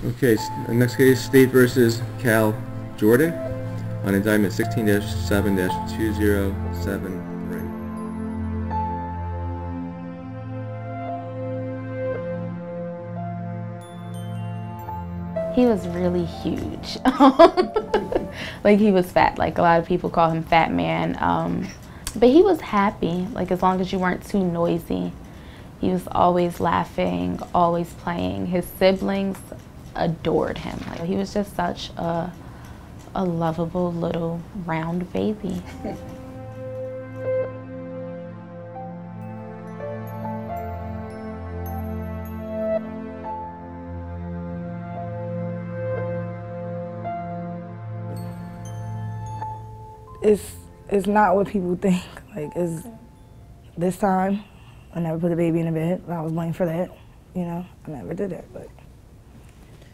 Okay, next case, State versus Cal Jordan on indictment 16-7-2073. He was really huge. Like, he was fat. Like, a lot of people call him Fat Man. But he was happy, like, as long as you weren't too noisy. He was always laughing, always playing. His siblings adored him. Like, he was just such a lovable little round baby. It's not what people think. Like, it's this time, I never put a baby in the bed. I was blamed for that, you know. I never did it, but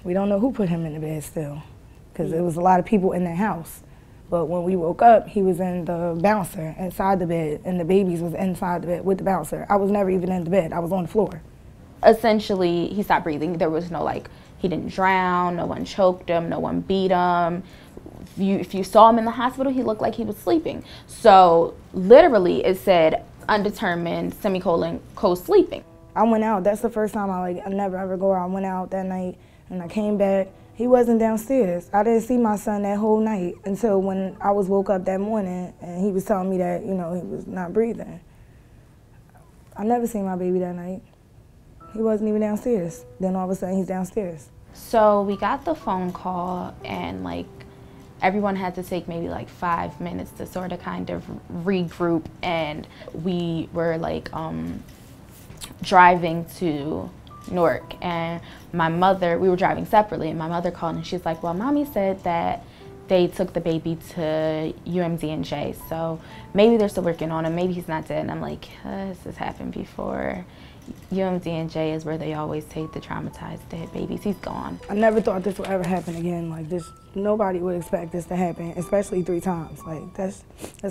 we don't know who put him in the bed still, because there was a lot of people in the house. But when we woke up, he was in the bouncer inside the bed, and the babies was inside the bed with the bouncer. I was never even in the bed. I was on the floor. Essentially, he stopped breathing. There was no, like, he didn't drown, no one choked him, no one beat him. If you saw him in the hospital, he looked like he was sleeping. So literally it said undetermined, semicolon, co-sleeping. I went out. That's the first time I never ever go out. I went out that night and I came back. He wasn't downstairs. I didn't see my son that whole night until when I was woke up that morning and he was telling me that, you know, he was not breathing. I never seen my baby that night. He wasn't even downstairs. Then all of a sudden he's downstairs. So we got the phone call and, like, everyone had to take maybe like 5 minutes to sort of kind of regroup, and we were like driving to Newark, and my mother, we were driving separately, and my mother called and she's like, well, mommy said that they took the baby to UMD&J, so maybe they're still working on him, maybe he's not dead. And I'm like, this has happened before. UMD&J is where they always take the traumatized dead babies. He's gone. I never thought this would ever happen again. Like, this, nobody would expect this to happen, especially 3 times. Like, that's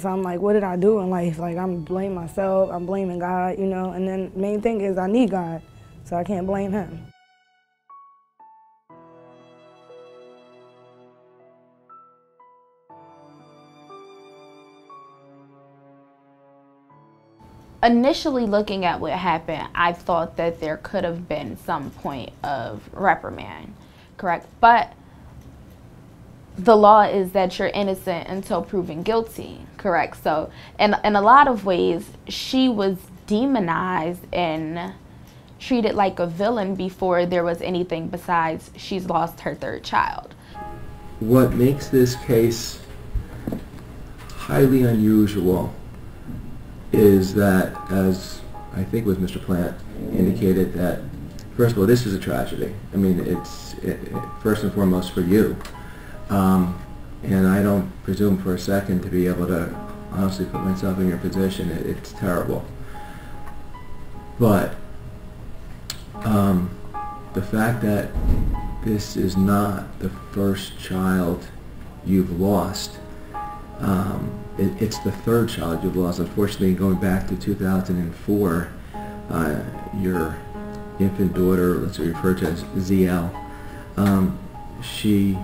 I'm like, what did I do in life? Like, I'm blaming myself, I'm blaming God, you know, and then main thing is I need God, so I can't blame him. Initially looking at what happened, I thought that there could have been some point of reprimand, correct? But the law is that you're innocent until proven guilty, correct? So in a lot of ways, she was demonized and treated like a villain before there was anything besides she's lost her 3rd child. What makes this case highly unusual is that, as I think was Mr. Plant indicated, that first of all, this is a tragedy. I mean, it's first and foremost for you. And I don't presume for a second to be able to honestly put myself in your position. It's terrible. But the fact that this is not the first child you've lost, it's the 3rd child you've lost. Unfortunately, going back to 2004, your infant daughter, let's refer to as ZL, she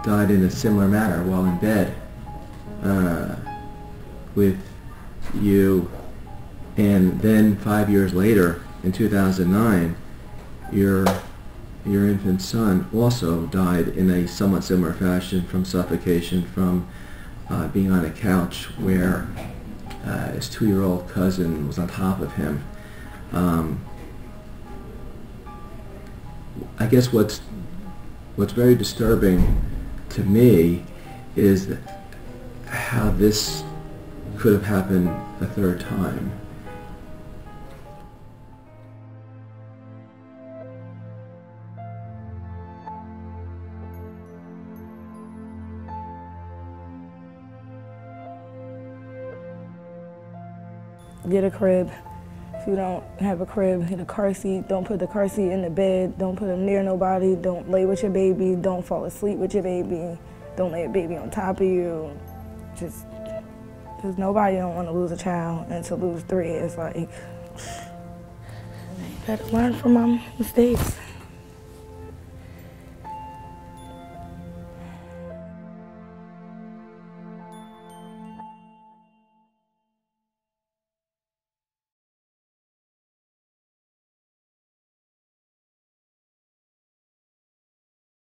died in a similar manner while in bed with you. And then 5 years later, in 2009, your infant son also died in a somewhat similar fashion from suffocation from being on a couch where his 2-year-old cousin was on top of him. I guess what's very disturbing to me is how this could have happened a 3rd time. Get a crib. If you don't have a crib, get a car seat. Don't put the car seat in the bed. Don't put them near nobody. Don't lay with your baby. Don't fall asleep with your baby. Don't lay a baby on top of you. Just, because nobody don't want to lose a child, and to lose 3 is like, better learn from my mistakes.